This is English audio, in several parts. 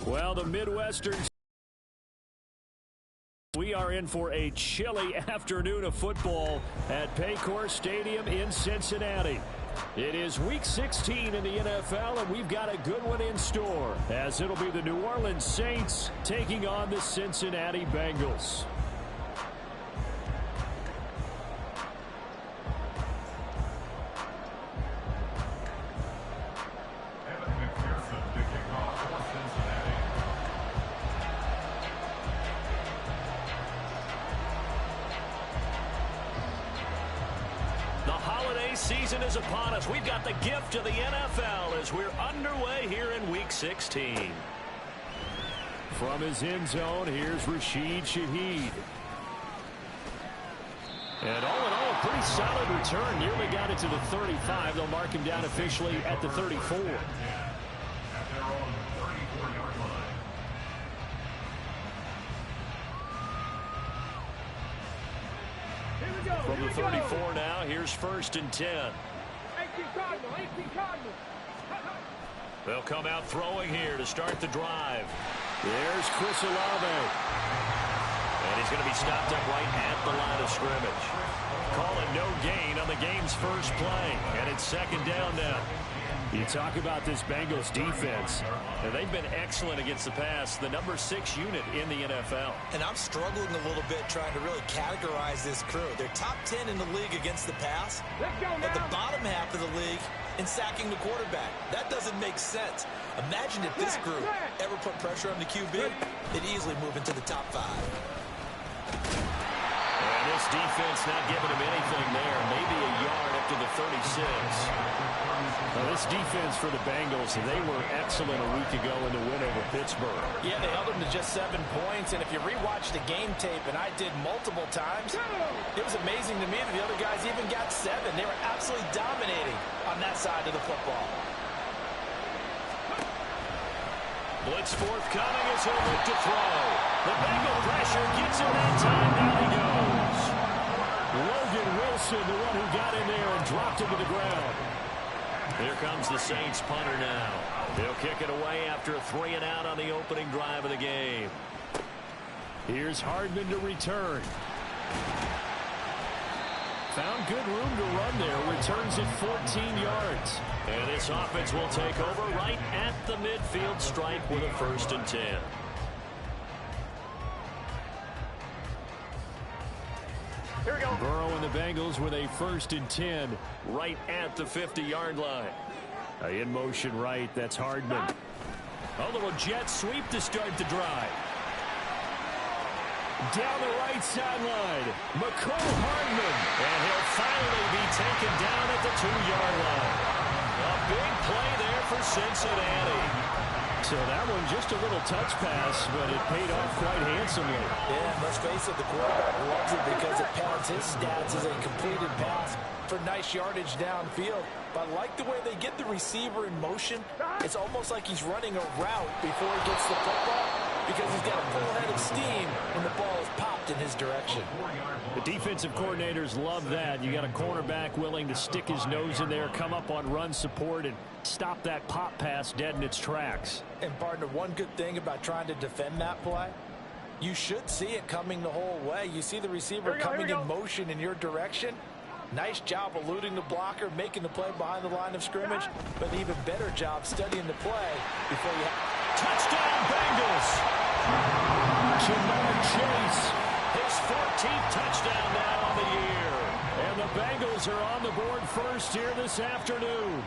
Well, the Midwestern, we are in for a chilly afternoon of football at Paycor Stadium in Cincinnati. It is Week 16 in the NFL, and we've got a good one in store, as it'll be the New Orleans Saints taking on the Cincinnati Bengals. Season is upon us. We've got the gift of the NFL as we're underway here in Week 16. From his end zone, here's Rashid Shaheed. And all in all, a pretty solid return. Nearly got it to the 35. They'll mark him down officially at the 34. From the 34 now, here's 1st and 10. They'll come out throwing here to start the drive. There's Chris Olave. And he's going to be stopped up right at the line of scrimmage. Call it no gain on the game's first play. And it's 2nd down now. You talk about this Bengals defense. And they've been excellent against the pass, the number 6 unit in the NFL. And I'm struggling a little bit trying to really categorize this crew. They're top 10 in the league against the pass, but the bottom half of the league in sacking the quarterback. That doesn't make sense. Imagine if this group ever put pressure on the QB, they'd easily move into the top 5. And this defense not giving him anything there. Maybe a yard up to the 36. Well, this defense for the Bengals, they were excellent a week ago in the win over Pittsburgh. Yeah, they held them to just 7 points, and if you rewatch the game tape, and I did multiple times, it was amazing to me that the other guys even got 7. They were absolutely dominating on that side of the football. Blitz forthcoming as he'll look to throw. The Bengal pressure gets him that time. Down he goes. Logan Wilson, the one who got in there and dropped him to the ground. Here comes the Saints punter now. They'll kick it away after a 3-and-out on the opening drive of the game. Here's Hardman to return. Found good room to run there. Returns it 14 yards. And this offense will take over right at the midfield stripe with a 1st and 10. Here we go. Burrow and the Bengals with a 1st and 10 right at the 50-yard line. In motion right, that's Hardman. A little jet sweep to start the drive. Down the right sideline, McCole Hardman. And he'll finally be taken down at the 2-yard line. A big play there for Cincinnati. So that one just a little touch pass, but it paid off quite handsomely. Yeah, let's face it, the quarterback loves it because it pads his stats as a completed pass for nice yardage downfield. But I like the way they get the receiver in motion. It's almost like he's running a route before he gets the football because he's got a full head of steam when the ball is popped in his direction. The defensive coordinators love that. You got a cornerback willing to stick his nose in there, come up on run support, and stop that pop pass dead in its tracks. And partner, one good thing about trying to defend that play, you should see it coming the whole way. You see the receiver coming in motion in your direction. Nice job eluding the blocker, making the play behind the line of scrimmage, but an even better job studying the play before you touchdown Bengals. Jamar Chase, his 14th touchdown now on the year. And the Bengals are on the board first here this afternoon.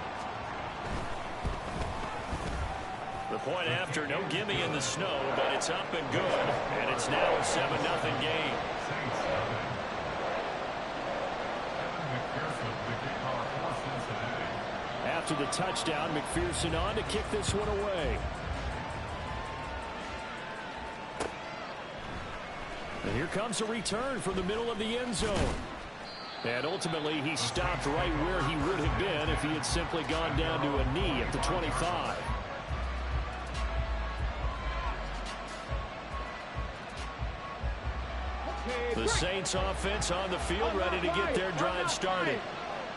The point after, no gimme in the snow, but it's up and good, and it's now a 7-0 game. After the touchdown, McPherson on to kick this one away. And here comes a return from the middle of the end zone. And ultimately, he stopped right where he would have been if he had simply gone down to a knee at the 25. The Saints offense on the field ready to get their drive started.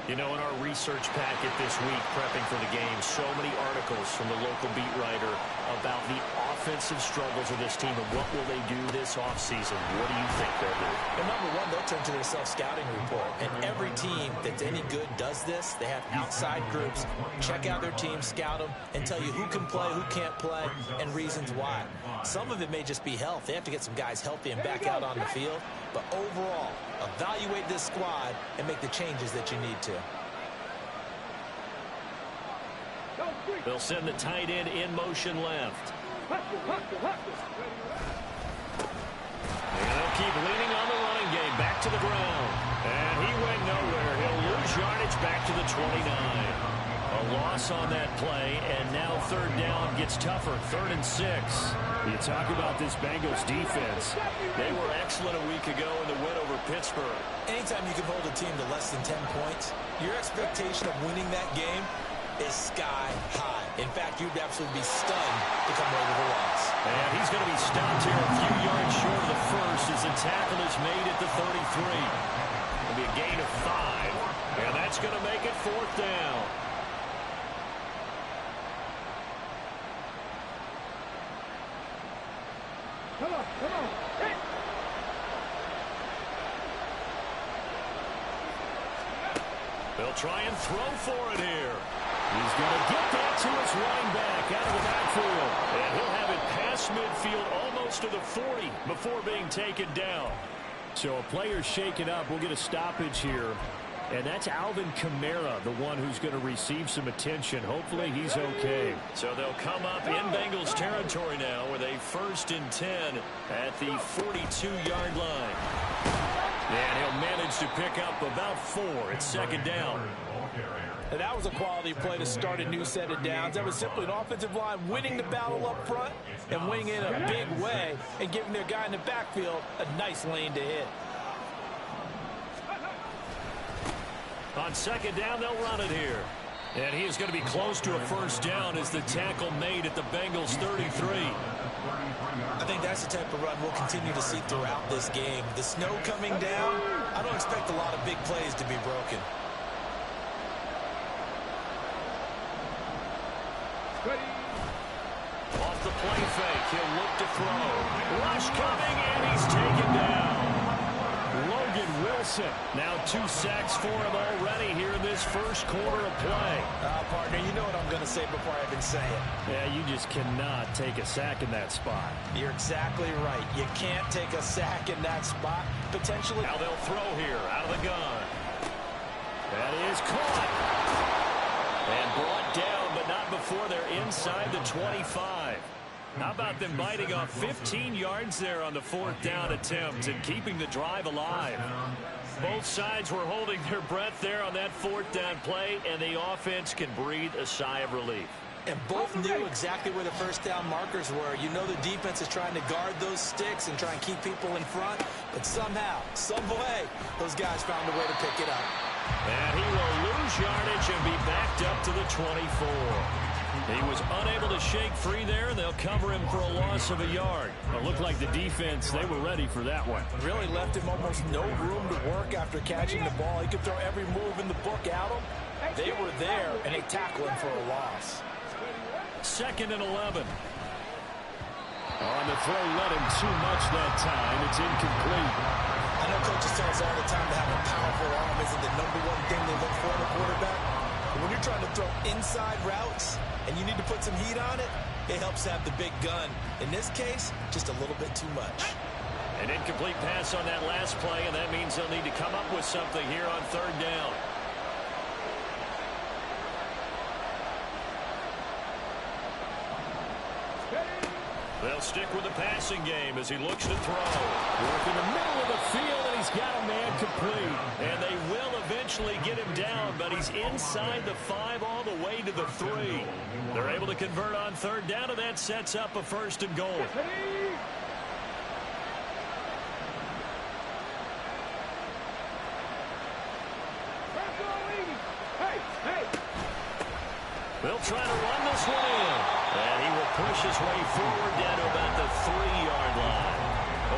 You know, in our research packet this week, prepping for the game, so many articles from the local beat writer about the offensive struggles of this team, and what will they do this offseason? What do you think they'll do? Well, number one, they'll turn to their self-scouting report. And every team that's any good does this. They have outside groups. Check out their team, scout them, and tell you who can play, who can't play, and reasons why. Some of it may just be health. They have to get some guys healthy and back out on the field. But overall, evaluate this squad and make the changes that you need to. They'll send the tight end in motion left. And they'll keep leaning on the running game. Back to the ground. And he went nowhere. He'll lose yardage back to the 29. A loss on that play, and now third down gets tougher. 3rd and 6. You talk about this Bengals defense. They were excellent a week ago in the win over Pittsburgh. Anytime you can hold a team to less than 10 points, your expectation of winning that game is sky high. In fact, you'd absolutely be stunned to come away with a loss. And he's going to be stopped here a few yards short of the first as the tackle is made at the 33. It'll be a gain of 5. And that's going to make it 4th down. Come on. Hey. They'll try and throw for it here. He's going to get that to his running back out of the backfield. And he'll have it past midfield almost to the 40 before being taken down. So a player's shaken up. We'll get a stoppage here. And that's Alvin Kamara, the one who's going to receive some attention. Hopefully he's okay. So they'll come up in Bengals territory now with a 1st and 10 at the 42-yard line. And he'll manage to pick up about 4. It's 2nd down. And that was a quality play to start a new set of downs. That was simply an offensive line winning the battle up front and winning in a big way and giving their guy in the backfield a nice lane to hit. On 2nd down, they'll run it here. And he is going to be close to a 1st down as the tackle made at the Bengals 33. I think that's the type of run we'll continue to see throughout this game. The snow coming down, I don't expect a lot of big plays to be broken. Off the play fake, he'll look to throw. Rush coming, and he's taken down. Logan Wilson. Now 2 sacks for him already here in this first quarter of play. Partner, you know what I'm going to say before I even say it. Yeah, you just cannot take a sack in that spot. You're exactly right. You can't take a sack in that spot. Potentially. Now they'll throw here out of the gun. That is caught. And brought down, but not before they're inside the 25. How about them biting off 15 yards there on the 4th down attempt and keeping the drive alive? Both sides were holding their breath there on that 4th down play, and the offense can breathe a sigh of relief. And both knew exactly where the 1st down markers were. You know the defense is trying to guard those sticks and try and keep people in front, but somehow, some way, those guys found a way to pick it up. And he will lose yardage and be backed up to the 24. He was unable to shake free there, and they'll cover him for a loss of a yard. It looked like the defense, they were ready for that one. Really left him almost no room to work after catching the ball. He could throw every move in the book at him. They were there, and they tackled him for a loss. 2nd and 11. On the throw, let him too much that time. It's incomplete. I know coaches tell us all the time to have a powerful arm isn't the #1 thing they look for in a quarterback. But when you're trying to throw inside routes and you need to put some heat on it, it helps have the big gun. In this case, just a little bit too much. An incomplete pass on that last play, and that means they'll need to come up with something here on 3rd down. They'll stick with the passing game as he looks to throw. Work in the middle of the field, and he's got a man complete. And they will eventually get him down, but he's inside the 5 all the way to the 3. They're able to convert on 3rd down, and that sets up a 1st and goal. They'll try to run this one in. And he will push his way forward down to about the 3-yard line.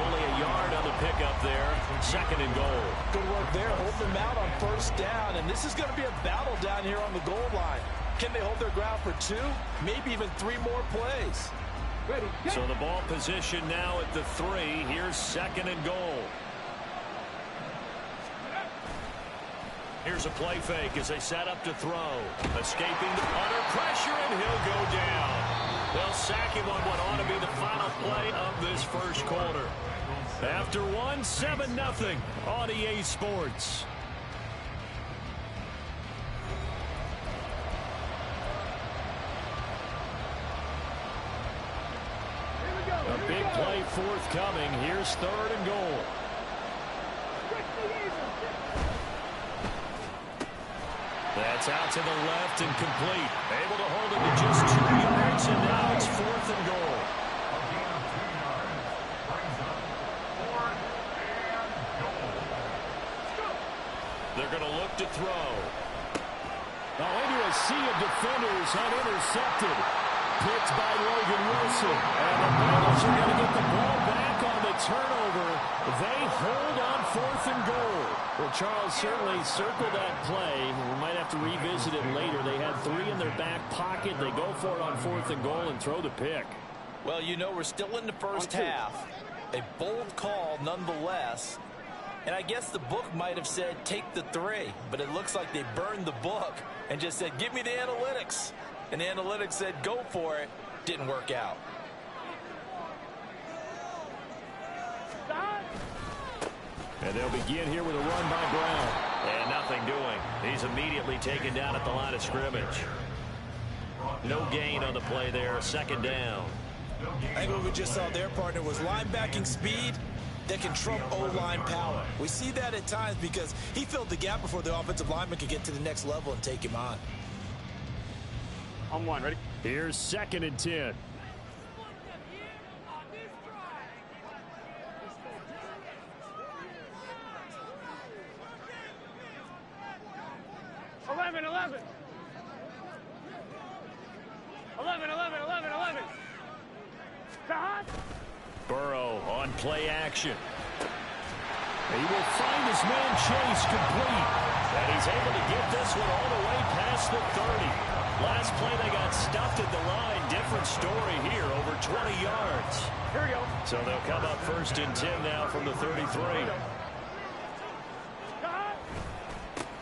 Only a yard on the pickup there. 2nd and goal. Good work there. Hold them out on 1st down. And this is going to be a battle down here on the goal line. Can they hold their ground for 2? Maybe even 3 more plays. So the ball position now at the 3. Here's 2nd and goal. Here's a play fake as they set up to throw. Escaping under pressure, and he'll go down. They'll sack him on what ought to be the final play of this first quarter. After 1, 7-0 on EA Sports. A big play forthcoming. Here's 3rd and goal. That's out to the left and complete. Able to hold it to just 2 yards, and now it's 4th and goal. They're going to look to throw. Now into a sea of defenders, unintercepted. Picked by Logan Wilson. And the Bengals are going to get the ball back on the turnover. They hold on 4th and goal. Well, Charles, certainly circle that play. We might have to revisit it later. They had 3 in their back pocket. They go for it on 4th and goal and throw the pick. Well, you know, we're still in the first half. A bold call nonetheless. And I guess the book might have said take the 3. But it looks like they burned the book and just said, give me the analytics. And the analytics said, go for it. Didn't work out. And they'll begin here with a run by Brown. And nothing doing. He's immediately taken down at the line of scrimmage. No gain on the play there. 2nd down. I think what we just saw their partner was linebacking speed that can trump O-line power. We see that at times because he filled the gap before the offensive lineman could get to the next level and take him on. On 1, ready? Here's 2nd and 10. 11, 11. 11, 11, 11, 11. Hot. Burrow on play action. He will find his man Chase complete. And he's able to get this one all the way past the 30. Last play they got stuffed at the line. Different story here, over 20 yards. Here we go. So they'll come up 1st and 10 now from the 33.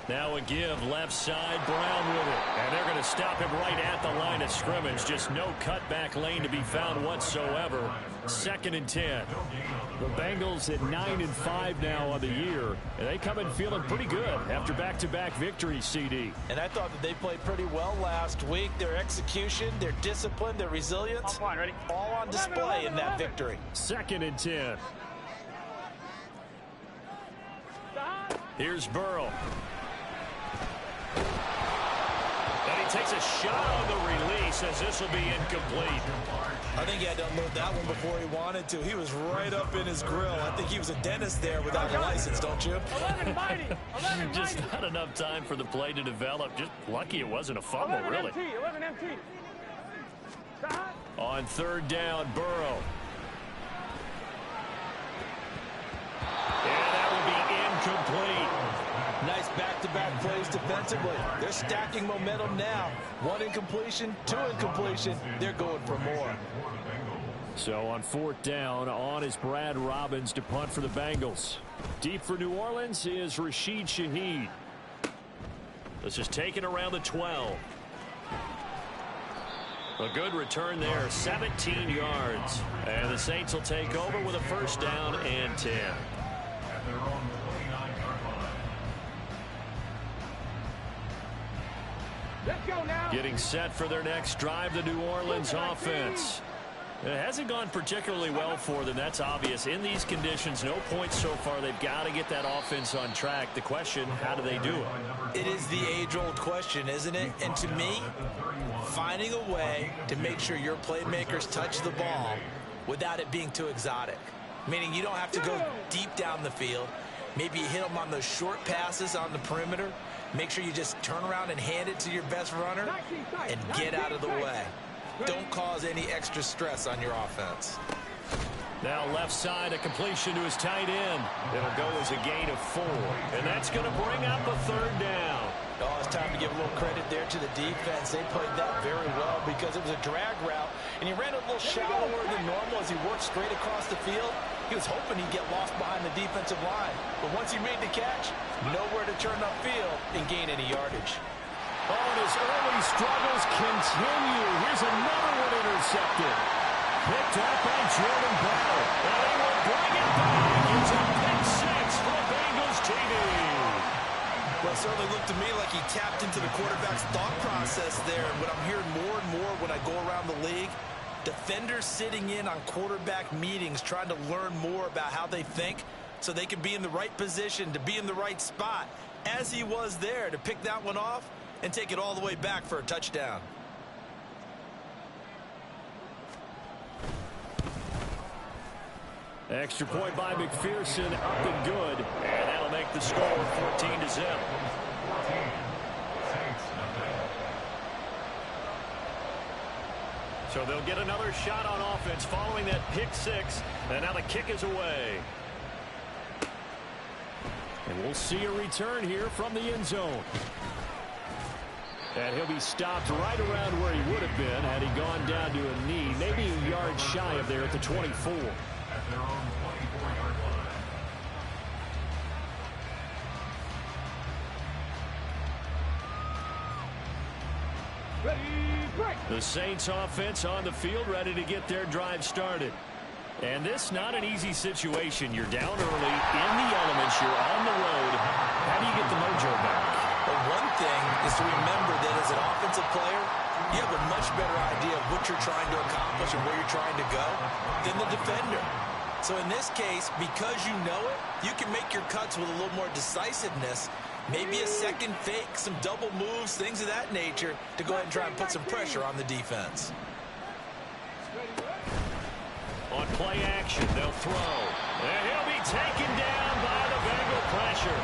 Now a give left side, Brown with it. And they're going to stop him right at the line of scrimmage. Just no cutback lane to be found whatsoever. 2nd and 10. The Bengals at 9-5 now on the year. And they come in feeling pretty good after back-to-back victories, CD. And I thought that they played pretty well last week. Their execution, their discipline, their resilience, all on display in that victory. 2nd and 10. Here's Burrow. And he takes a shot on the release as this will be incomplete. I think he had to unload that one before he wanted to. He was right up in his grill. I think he was a dentist there without a license, don't you? 11 mighty. 11 Just mighty. not enough time for the play to develop. Just lucky it wasn't a fumble, 11 really. MT, 11 MT. On 3rd down, Burrow. And that will be incomplete. Nice back-to-back plays defensively. They're stacking momentum now. 1 incompletion, 2 incompletion. They're going for more. So on 4th down, on is Brad Robbins to punt for the Bengals. Deep for New Orleans is Rashid Shaheed. This is taken around the 12. A good return there, 17 yards. And the Saints will take over with a 1st down and 10. Let's go now. Getting set for their next drive, the New Orleans offense. It hasn't gone particularly well for them. That's obvious. In these conditions, no points so far. They've got to get that offense on track. The question, how do they do it? It is the age-old question, isn't it? And to me, finding a way to make sure your playmakers touch the ball without it being too exotic. Meaning you don't have to go deep down the field. Maybe you hit them on those short passes on the perimeter. Make sure you just turn around and hand it to your best runner and get out of the way. Don't cause any extra stress on your offense. Now left side, a completion to his tight end. It'll go as a gain of 4. And that's going to bring up a 3rd down. Oh, it's time to give a little credit there to the defense. They played that very well because it was a drag route, And he ran a little shallower than normal as he worked straight across the field. He was hoping he'd get lost behind the defensive line. But once he made the catch, nowhere to turn upfield and gain any yardage. Oh, and his early struggles continue. Here's another one intercepted. Picked up by Jordan Battle. And he will bring it back. It's a pick six for Bengals TV. Well, it certainly looked to me like he tapped into the quarterback's thought process there. And what I'm hearing more and more when I go around the league, defenders sitting in on quarterback meetings trying to learn more about how they think so they can be in the right position to be in the right spot, as he was there to pick that one off and take it all the way back for a touchdown. Extra point by McPherson, up and good. And that'll make the score 14-0. So they'll get another shot on offense following that pick six. And now the kick is away. And we'll see a return here from the end zone. And he'll be stopped right around where he would have been had he gone down to a knee, maybe a yard shy of there at the 24. The Saints offense on the field, ready to get their drive started. And this not an easy situation. You're down early, in the elements, you're on the road. How do you get the mojo back? Well, one thing is to remember that as an offensive player, you have a much better idea of what you're trying to accomplish and where you're trying to go than the defender. So in this case, because you know it, you can make your cuts with a little more decisiveness. Maybe a second fake, some double moves, things of that nature to go ahead and try and put some pressure on the defense. On play action, they'll throw. And he'll be taken down by the Bengal pressure.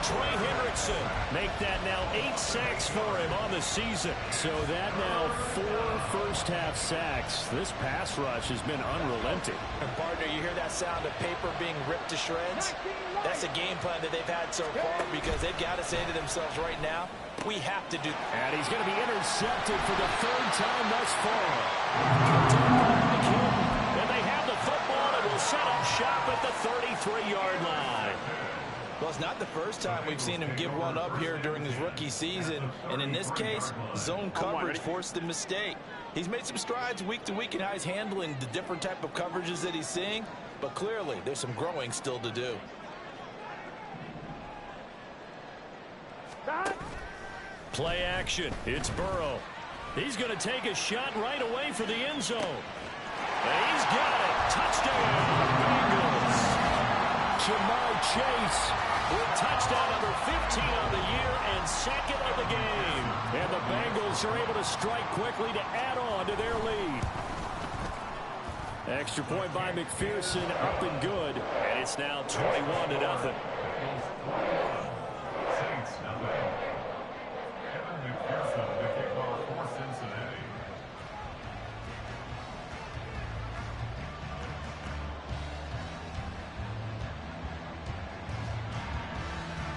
Trey Hendrickson make that now 8 sacks for him on the season. So that now 4 first-half sacks. This pass rush has been unrelenting. And partner, you hear that sound of paper being ripped to shreds? That's a game plan that they've had so far because they've got to say to themselves right now, we have to do. And he's going to be intercepted for the 3rd time thus far. And they have the football and will set up shop at the 33-yard line. Well, it's not the first time we've seen him give one up here during his rookie season. And in this case, zone coverage forced the mistake. He's made some strides week to week in how he's handling the different type of coverages that he's seeing. But clearly, there's some growing still to do. Play action. It's Burrow. He's going to take a shot right away for the end zone. And he's got it. Touchdown, Bengals. Jamar Chase with touchdown number 15 on the year and 2nd of the game. And the Bengals are able to strike quickly to add on to their lead. Extra point by McPherson, up and good. And it's now 21-0.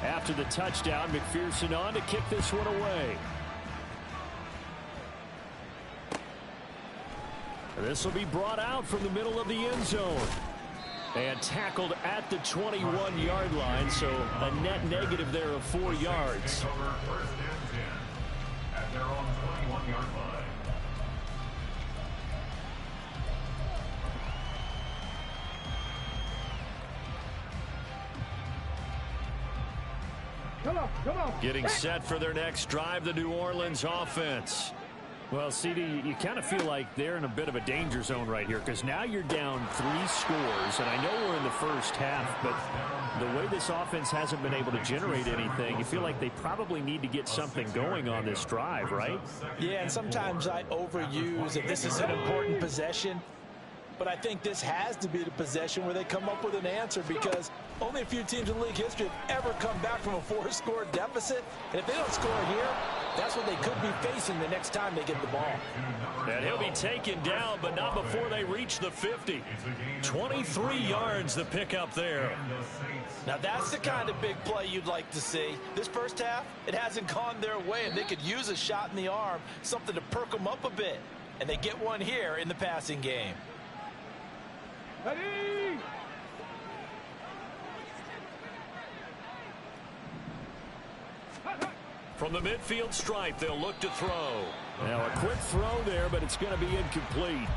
After the touchdown, McPherson on to kick this one away. This will be brought out from the middle of the end zone. And tackled at the 21-yard line, so a net negative there of 4 yards. At their own 21-yard line. Come on. Getting set for their next drive, the New Orleans offense. Well, CD, you kind of feel like they're in a bit of a danger zone right here because now you're down 3 scores, and I know we're in the first half, but the way this offense hasn't been able to generate anything, you feel like they probably need to get something going on this drive, right? Yeah, and sometimes I overuse if this is an important possession. But I think this has to be the possession where they come up with an answer because only a few teams in league history have ever come back from a 4-score deficit. And if they don't score here, that's what they could be facing the next time they get the ball. And he'll be taken down, but not before they reach the 50. 23 yards the pickup there. Now that's the kind of big play you'd like to see. This first half, it hasn't gone their way, and they could use a shot in the arm, something to perk them up a bit. and they get one here in the passing game. Ready? From the midfield stripe, they'll look to throw. Now a quick throw there, but it's going to be incomplete.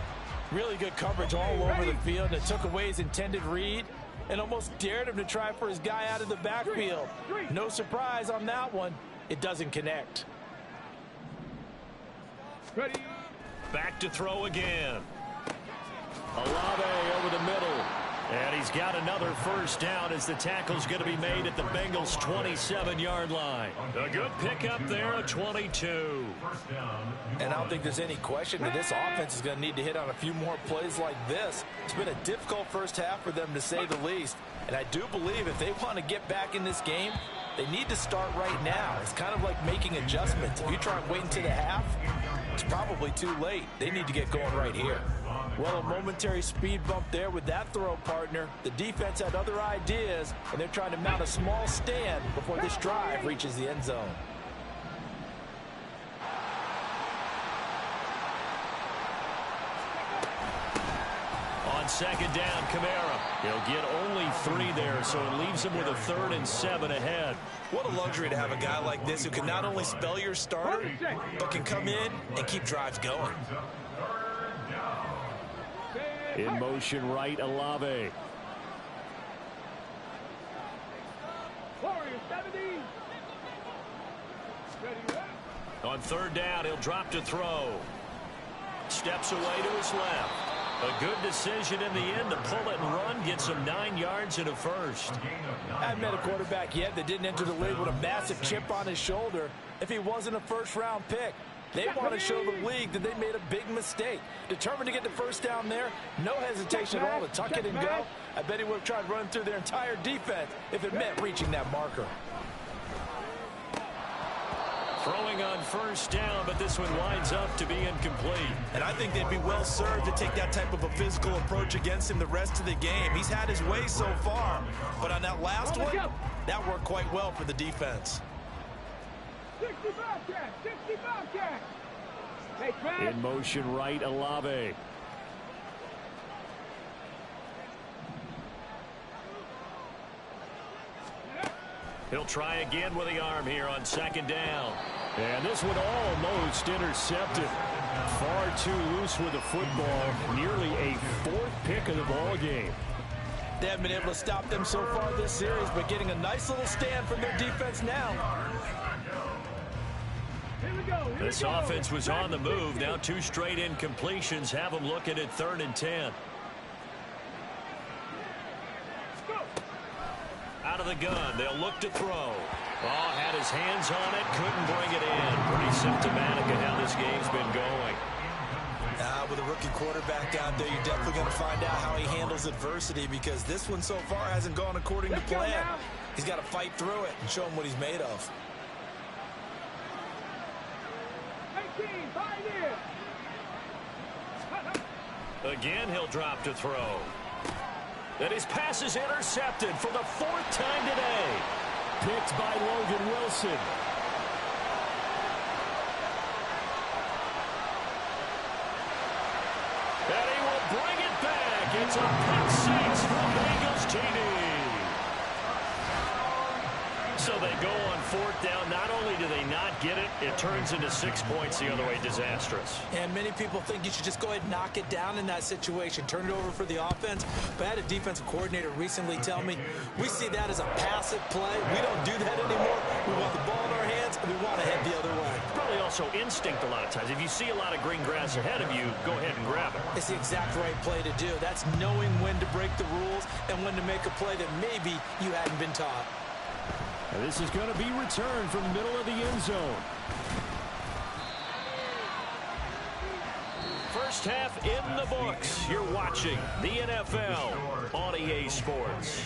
Really good coverage all over the field. It took away his intended read and almost dared him to try for his guy out of the backfield. No surprise on that one. It doesn't connect. Ready? Back to throw again. Olave over the middle. And he's got another first down as the tackle's going to be made at the Bengals' 27-yard line. A good pickup there, a 22. And I don't think there's any question that this offense is going to need to hit on a few more plays like this. It's been a difficult first half for them, to say the least. And I do believe if they want to get back in this game, they need to start right now. It's kind of like making adjustments. If you try and wait until the half, it's probably too late. They need to get going right here. Well, a momentary speed bump there with that throw, partner. The defense had other ideas, and they're trying to mount a small stand before this drive reaches the end zone. On second down, Kamara. He'll get only 3 there, so it leaves him with a 3rd and 7 ahead. What a luxury to have a guy like this who can not only spell your starter, but can come in and keep drives going. In motion right, Olave. Warrior 70. Ready? On third down, he'll drop to throw. Steps away to his left. A good decision in the end to pull it and run, gets him 9 yards and a first. I haven't met a quarterback yet that didn't enter the league with a massive chip on his shoulder if he wasn't a first-round pick. They want to show the league that they made a big mistake. Determined to get the first down there, no hesitation at all to tuck it and go. I bet he would have tried running through their entire defense if it meant reaching that marker. Throwing on first down, but this one winds up to be incomplete. And I think they'd be well served to take that type of a physical approach against him the rest of the game. He's had his way so far, but on that last one, that worked quite well for the defense. 65 cat, 65 cat. Hey, Trav. In motion right, Olave. He'll try again with the arm here on second down. And this one almost intercepted. Far too loose with the football. Nearly a 4th pick of the ball game. They haven't been able to stop them so far this series, but getting a nice little stand from their defense now. Here we go. This offense was on the move. Now 2 straight incompletions have them looking at 3rd and 10. Out of the gun, they'll look to throw. Oh, had his hands on it, couldn't bring it in. Pretty symptomatic of how this game's been going. With a rookie quarterback out there, you're definitely going to find out how he handles adversity, because this one so far hasn't gone according to plan. He's got to fight through it and show him what he's made of. 18, 5 in. Again, he'll drop to throw. And his pass is intercepted for the 4th time today. Picked by Logan Wilson. And he will bring it back. It's a pick 6 for Bengals TD. So they go on 4th down. Not only do they not get it, it turns into 6 points the other way. Disastrous. And many people think you should just go ahead and knock it down in that situation. Turn it over for the offense. But I had a defensive coordinator recently tell me, we see that as a passive play. We don't do that anymore. We want the ball in our hands, and we want to head the other way. Probably also instinct a lot of times. If you see a lot of green grass ahead of you, go ahead and grab it. It's the exact right play to do. That's knowing when to break the rules and when to make a play that maybe you hadn't been taught. And this is going to be returned from the middle of the end zone. First half in the books. You're watching the NFL on EA Sports.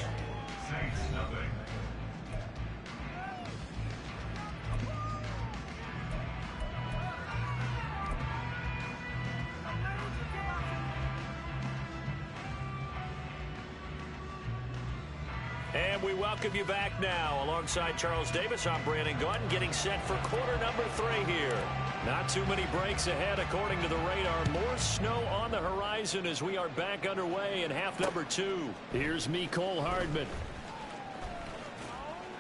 And we welcome you back now. Alongside Charles Davis, I'm Brandon Gordon, getting set for quarter number 3 here. Not too many breaks ahead according to the radar. More snow on the horizon as we are back underway in half number 2. Here's Mecole Hardman.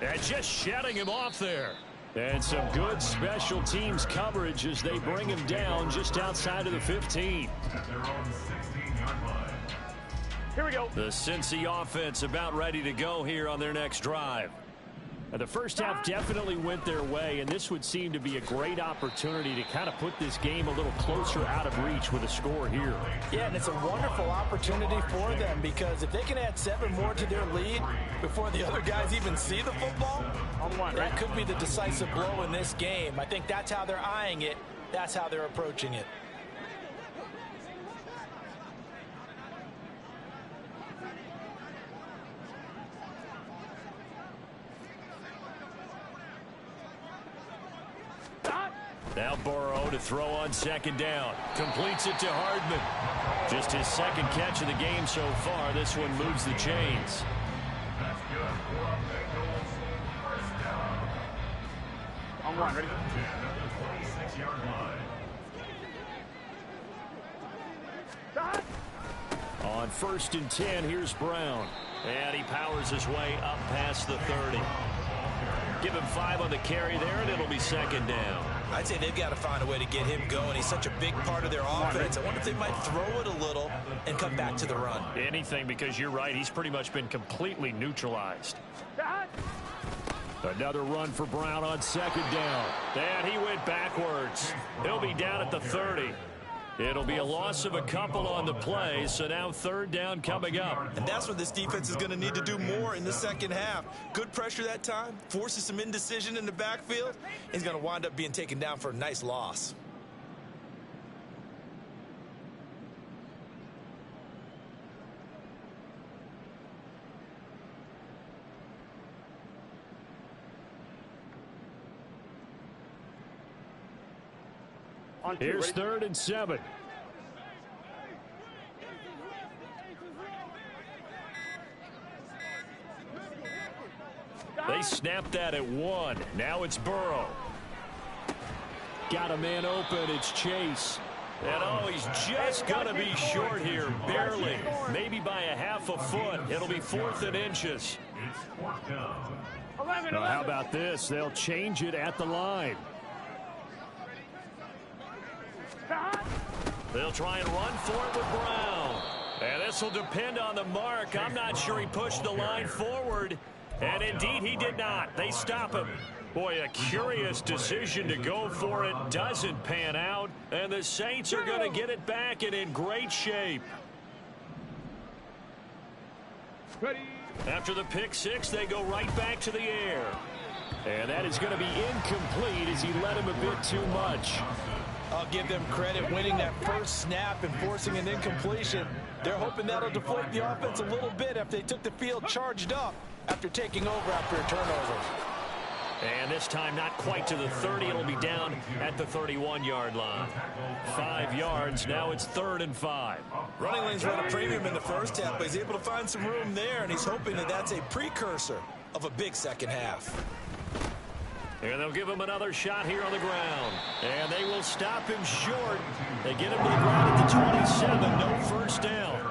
And just shutting him off there. And some good special teams coverage as they bring him down just outside of the 15. At their own 16-yard line. Here we go. The Cincy offense about ready to go here on their next drive. The first half definitely went their way, and this would seem to be a great opportunity to kind of put this game a little closer out of reach with a score here. Yeah, and it's a wonderful opportunity for them because if they can add 7 more to their lead before the other guys even see the football, that could be the decisive blow in this game. I think that's how they're eyeing it. That's how they're approaching it. Now Burrow to throw on second down. Completes it to Hardman. Just his second catch of the game so far. This one moves the chains. That's good for Bengals. First down. On one, ready? At the 26-yard line. On 1st and 10, here's Brown. And he powers his way up past the 30. Give him 5 on the carry there, and it'll be second down. I'd say they've got to find a way to get him going. He's such a big part of their offense. I wonder if they might throw it a little and come back to the run. Anything, because you're right. He's pretty much been completely neutralized. Another run for Brown on second down. And he went backwards. He'll be down at the 30. It'll be a loss of a couple on the play, so now third down coming up. And that's what this defense is going to need to do more in the second half. Good pressure that time, forces some indecision in the backfield. He's going to wind up being taken down for a nice loss. Here's 3rd and 7. They snapped that at 1. Now it's Burrow. Got a man open. It's Chase. And oh, he's just going to be short here. Barely. Maybe by a half a foot. It'll be 4th and inches. It's 4th down. Now, how about this? They'll change it at the line. They'll try and run for it with Brown. And this will depend on the mark. I'm not sure he pushed the line forward. And indeed, he did not. They stop him. Boy, a curious decision to go for it. Doesn't pan out. And the Saints are going to get it back and in great shape. Ready. After the pick 6, they go right back to the air. And that is going to be incomplete as he led him a bit too much. I'll give them credit winning that first snap and forcing an incompletion. They're hoping that'll deflate the offense a little bit if they took the field charged up after taking over after a turnover. And this time not quite to the 30. It'll be down at the 31-yard line. 5 yards. Now it's 3rd and 5. Running lanes run a premium in the first half, but he's able to find some room there, and he's hoping that that's a precursor of a big second half. And they'll give him another shot here on the ground. And they will stop him short. They get him to the ground at the 27. No first down.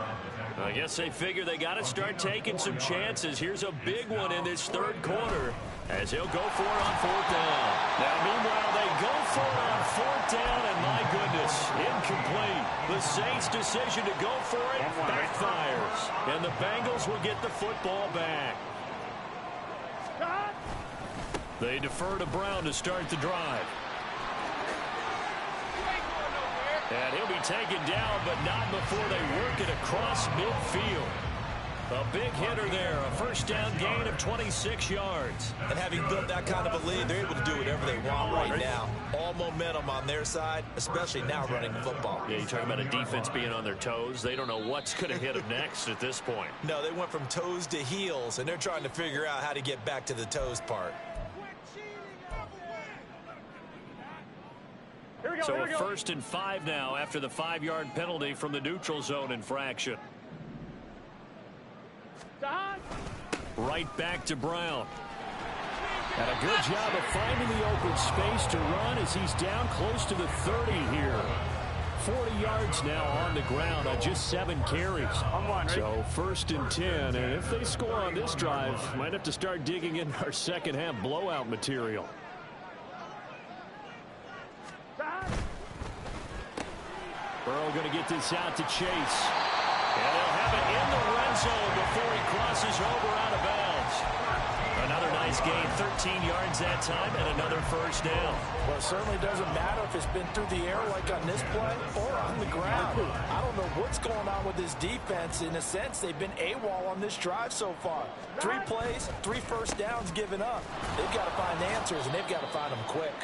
I guess they figure they got to start taking some chances. Here's a big one in this 3rd quarter as he'll go for it on 4th down. Now, meanwhile, they go for it on 4th down, and my goodness, incomplete. The Saints' decision to go for it backfires. And the Bengals will get the football back. They defer to Brown to start the drive. And he'll be taken down, but not before they work it across midfield. A big hitter there, a first down gain of 26 yards. And having built that kind of a lead, they're able to do whatever they want right now. All momentum on their side, especially now running the football. Yeah, you talk about a defense being on their toes. They don't know what's going to hit them next at this point. No, they went from toes to heels, and they're trying to figure out how to get back to the toes part. So a 1st and 5 now after the 5-yard penalty from the neutral zone infraction. Right back to Brown. And a good job of finding the open space to run as he's down close to the 30 here. 40 yards now on the ground on just 7 carries. So 1st and 10, and if they score on this drive, might have to start digging in our second half blowout material. Burrow going to get this out to Chase. And they'll have it in the red zone before he crosses over out of bounds. Another nice gain, 13 yards that time, and another first down. Well, it certainly doesn't matter if it's been through the air like on this play or on the ground. I don't know what's going on with this defense. In a sense, they've been AWOL on this drive so far. 3 plays, 3 first downs given up. They've got to find answers, and they've got to find them quick.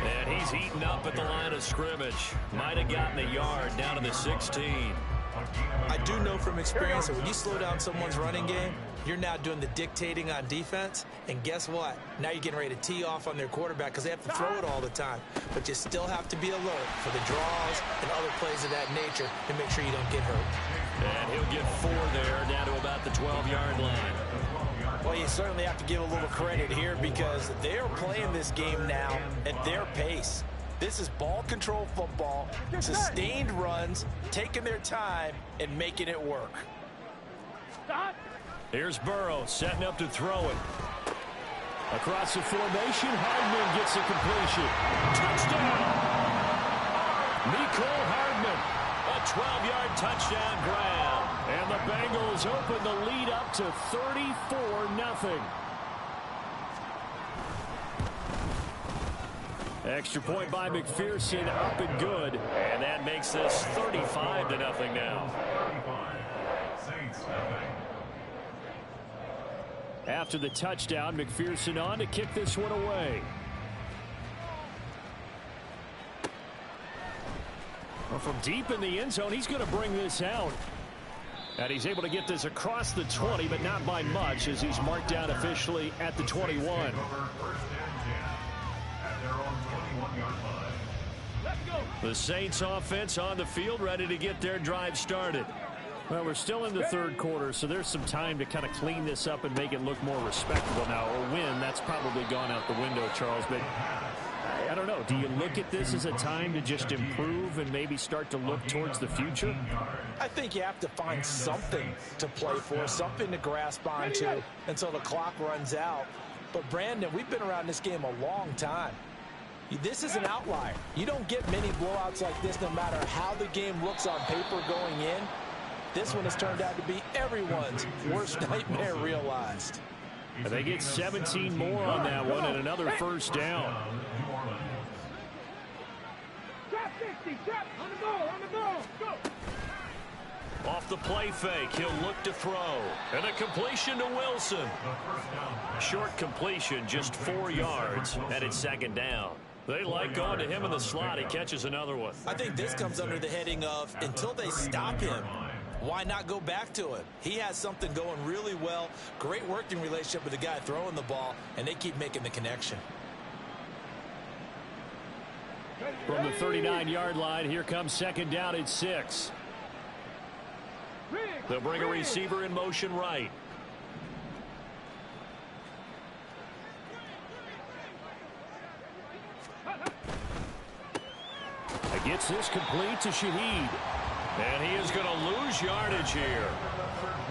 And he's eaten up at the line of scrimmage. Might have gotten a yard down to the 16. I do know from experience that when you slow down someone's running game, you're now doing the dictating on defense. And guess what? Now you're getting ready to tee off on their quarterback because they have to throw it all the time. But you still have to be alert for the draws and other plays of that nature to make sure you don't get hurt. And he'll get 4 there, down to about the 12-yard line. Well, you certainly have to give a little credit here because they're playing this game now at their pace. This is ball control football, sustained runs, taking their time, and making it work. Here's Burrow setting up to throw it. Across the formation, Hardman gets a completion. Touchdown! Mecole Hardman, a 12-yard touchdown grab. And the Bengals open the lead up to 34-0. Extra point by McPherson, up and good. And that makes this 35-0 now. After the touchdown, McPherson on to kick this one away. Well, from deep in the end zone, he's going to bring this out. And he's able to get this across the 20, but not by much, as he's marked down officially at the 21. The Saints offense on the field, ready to get their drive started. Well, we're still in the 3rd quarter, so there's some time to kind of clean this up and make it look more respectable now. A win, that's probably gone out the window, Charles. But I don't know. Do you look at this as a time to just improve and maybe start to look towards the future? I think you have to find something to play for, something to grasp onto until the clock runs out. But, Brandon, we've been around this game a long time. This is an outlier. You don't get many blowouts like this no matter how the game looks on paper going in. This one has turned out to be everyone's worst nightmare realized. And they get 17 more on that one and another first down. Off the play fake, he'll look to throw. And a completion to Wilson. Short completion, just 4 yards, and it's 2nd down. They like going to him in the slot. He catches another one. I think this comes under the heading of until they stop him, why not go back to him? He has something going really well. Great working relationship with the guy throwing the ball, and they keep making the connection. From the 39-yard line, here comes 2nd down and 6. They'll bring a receiver in motion right. Gets this complete to Shaheed. And he is going to lose yardage here.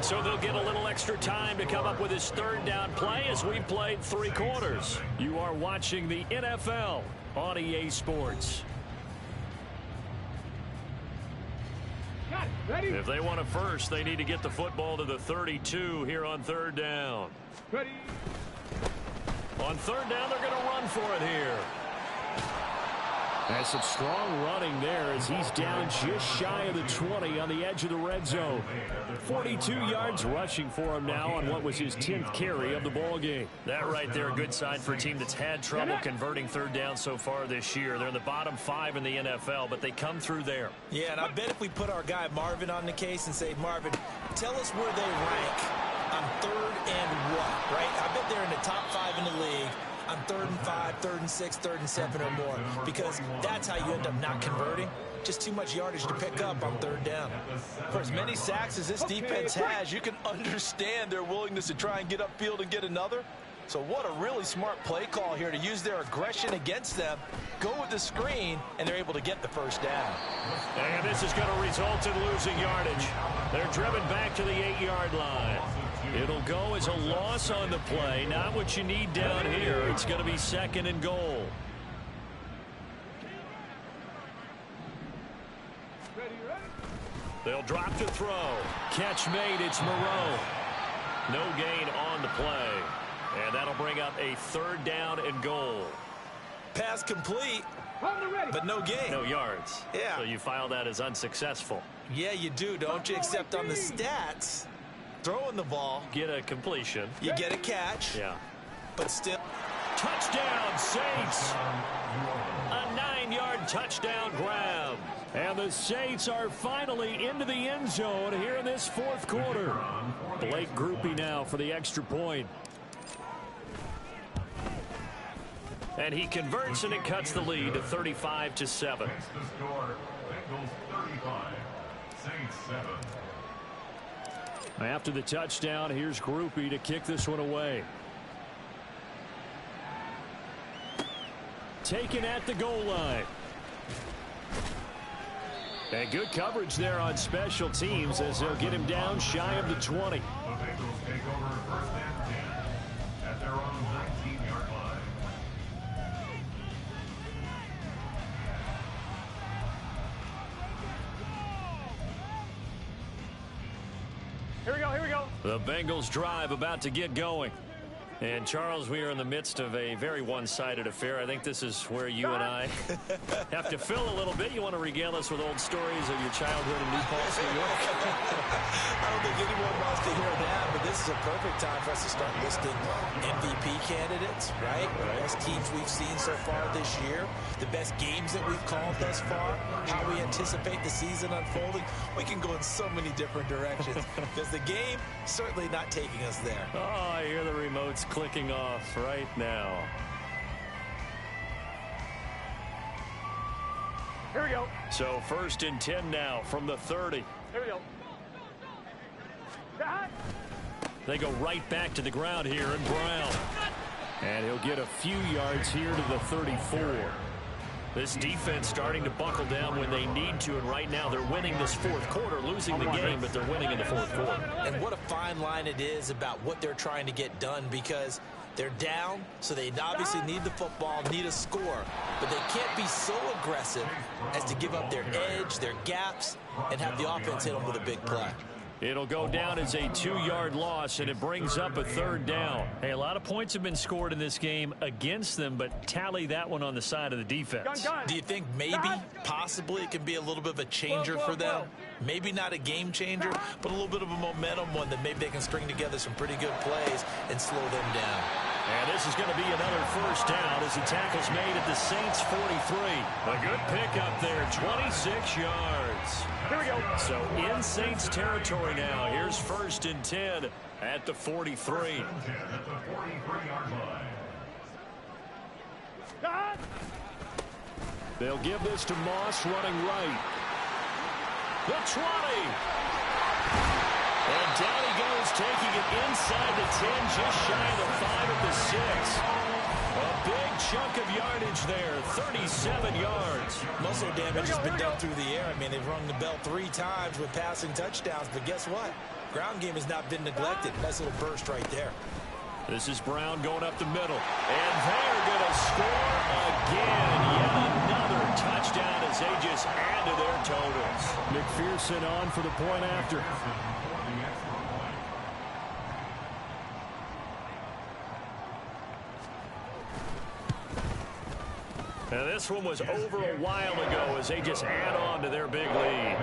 So they'll get a little extra time to come up with his 3rd down play as we've played 3 quarters. You are watching the NFL on EA Sports. If they want a first, they need to get the football to the 32 here on 3rd down. On 3rd down, they're going to run for it here. That's some strong running there as he's down just shy of the 20 on the edge of the red zone. 42 yards rushing for him now on what was his 10th carry of the ball game. That right there, a good sign for a team that's had trouble converting 3rd down so far this year. They're in the bottom 5 in the NFL, but they come through there. Yeah, and I bet if we put our guy Marvin on the case and say, Marvin, tell us where they rank on 3rd and what, right? I bet they're in the top 5 in the league on 3rd and 5, 3rd and 6, 3rd and 7 or more, because that's how you end up not converting. Just too much yardage to pick up on 3rd down. For as many sacks as this defense has, you can understand their willingness to try and get upfield and get another. So what a really smart play call here to use their aggression against them, go with the screen, and they're able to get the first down. And this is going to result in losing yardage. They're driven back to the 8-yard line. It'll go as a loss on the play. Not what you need down here. It's going to be 2nd and goal. They'll drop to throw. Catch made. It's Moreau. No gain on the play. And that'll bring up a 3rd down and goal. Pass complete, but no gain. No yards. Yeah. So you file that as unsuccessful. Yeah, you do, don't you? Except on the stats, throwing the ball. Get a completion. You get a catch. Yeah. But still. Touchdown, Saints. A 9-yard touchdown grab. And the Saints are finally into the end zone here in this 4th quarter. Blake Groupie now for the extra point. And he converts, and it cuts the lead to 35-7. The score, Bengals 35, Saints 7. After the touchdown, here's Groupie to kick this one away. Taken at the goal line. And good coverage there on special teams as they'll get him down shy of the 20. The Bengals take over 1st and 10 at their own 19-yard line. Here we go, here we go. The Bengals drive about to get going. And, Charles, we are in the midst of a very one-sided affair. I think this is where you and I have to fill a little bit. You want to regale us with old stories of your childhood in New Paltz, New York? I don't think anyone wants to hear that, but this is a perfect time for us to start listing MVP candidates, right? The best teams we've seen so far this year, the best games that we've called thus far, how we anticipate the season unfolding. We can go in so many different directions because the game certainly not taking us there. Oh, I hear the remotes clicking off right now. Here we go. So 1st and 10 now from the 30. Here we go. They go right back to the ground here, and Brown. And he'll get a few yards here to the 34. This defense starting to buckle down when they need to, and right now they're winning this 4th quarter, losing the game, but they're winning in the 4th quarter. And what a fine line it is about what they're trying to get done, because they're down, so they obviously need the football, need a score, but they can't be so aggressive as to give up their edge, their gaps, and have the offense hit them with a big play. It'll go down as a 2-yard loss, and it brings up a 3rd down. Hey, a lot of points have been scored in this game against them, but tally that one on the side of the defense. Do you think maybe, possibly, it can be a little bit of a changer for them? Maybe not a game changer, but a little bit of a momentum one that maybe they can string together some pretty good plays and slow them down. And this is going to be another 1st down as the tackle's made at the Saints 43. A good pickup there, 26 yards. Here we go. So in Saints territory now. Here's 1st and 10 at the 43. 1st and 10 at the 43-yard line. They'll give this to Moss running right. The 20. And down he goes, taking it inside the 10, just shy of the 5 at the 6. A big chunk of yardage there, 37 yards. Muscle damage has been done through the air. I mean, they've rung the bell 3 times with passing touchdowns, but guess what? Ground game has not been neglected. Nice little burst right there. This is Brown going up the middle. And they're going to score again. Yet another touchdown as they just add to their totals. McPherson on for the point after. Now this one was over a while ago as they just add on to their big lead.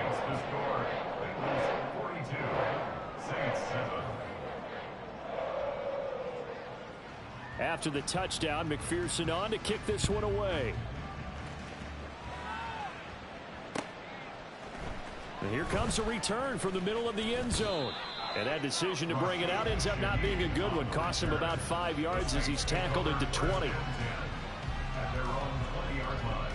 After the touchdown, McPherson on to kick this one away. And here comes a return from the middle of the end zone. And that decision to bring it out ends up not being a good one. Costs him about 5 yards as he's tackled into 20. At their own 20-yard line.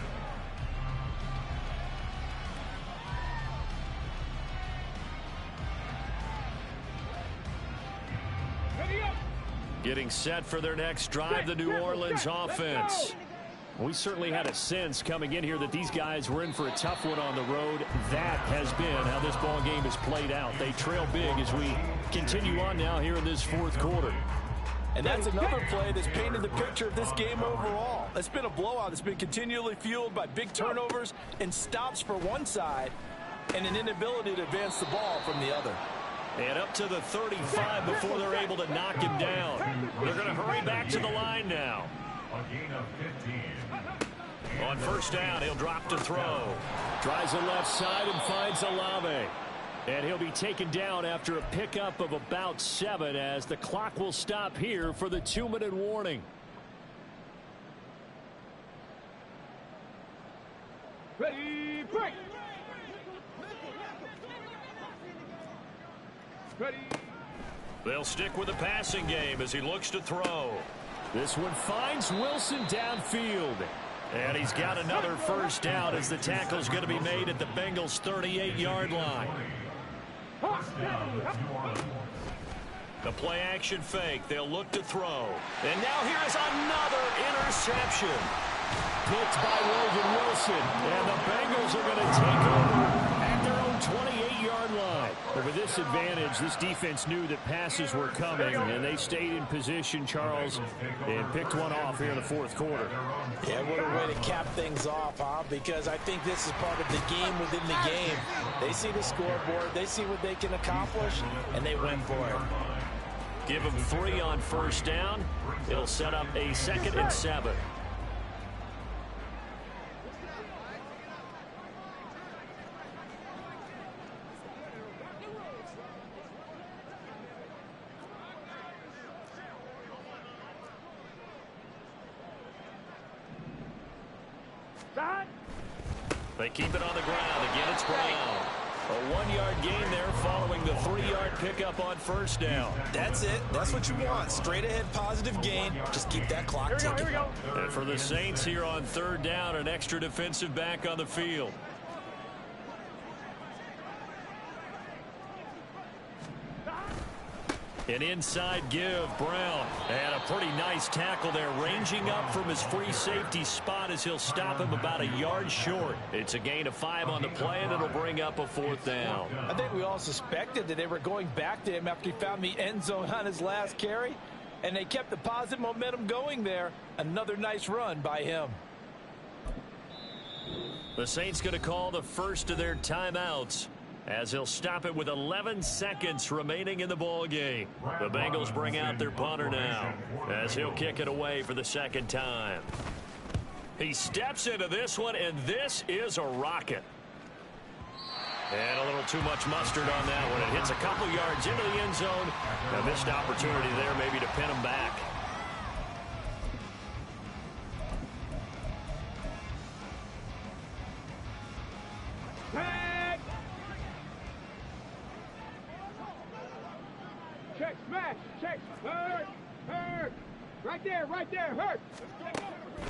Getting set for their next drive, the New Orleans offense. We certainly had a sense coming in here that these guys were in for a tough one on the road. That has been how this ball game has played out. They trail big as we continue on now here in this fourth quarter. And that's another play that's painted the picture of this game overall. It's been a blowout. It's been continually fueled by big turnovers and stops for one side and an inability to advance the ball from the other. And up to the 35 before they're able to knock him down. They're going to hurry back to the line now. A gain of 15. On first down, he'll drop to throw. Tries the left side and finds Olave. And he'll be taken down after a pickup of about 7 as the clock will stop here for the 2-minute warning. Ready, break. Ready. They'll stick with the passing game as he looks to throw. This one finds Wilson downfield. And he's got another first down as the tackle's going to be made at the Bengals' 38-yard line. The play action fake. They'll look to throw. And now here is another interception. Picked by Logan Wilson. And the Bengals are going to take over at their own 28-yard line. But with this advantage, this defense knew that passes were coming, and they stayed in position, Charles, and picked one off here in the fourth quarter. Yeah, what a way to cap things off, huh? Because I think this is part of the game within the game. They see the scoreboard, they see what they can accomplish, and they went for it. Give them 3 on first down. It'll set up a 2nd and 7. They keep it on the ground. Again, it's Brown. A 1-yard gain there following the 3-yard pickup on first down. That's it. That's what you want. Straight ahead positive gain. Just keep that clock ticking. Here we go. And for the Saints here on 3rd down, an extra defensive back on the field. An inside give, Brown. And a pretty nice tackle there, ranging up from his free safety spot as he'll stop him about a yard short. It's a gain of 5 on the play, and it'll bring up a 4th down. I think we all suspected that they were going back to him after he found the end zone on his last carry, and they kept the positive momentum going there. Another nice run by him. The Saints going to call the first of their timeouts, as he'll stop it with 11 seconds remaining in the ball game. The Bengals bring out their punter now, as he'll kick it away for the 2nd time. He steps into this one, and this is a rocket. And a little too much mustard on that one. It hits a couple yards into the end zone. A missed opportunity there maybe to pin him back. Check, smash, check, hurt, hurt. Right there, hurt.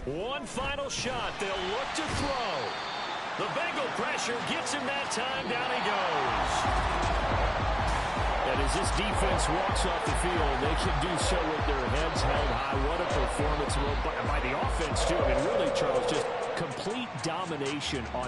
One final shot. They'll look to throw. The Bengal pressure gets him that time. Down he goes. And as this defense walks off the field, they can do so with their heads held high. What a performance by the offense, too. I mean, really, Charles, just complete domination on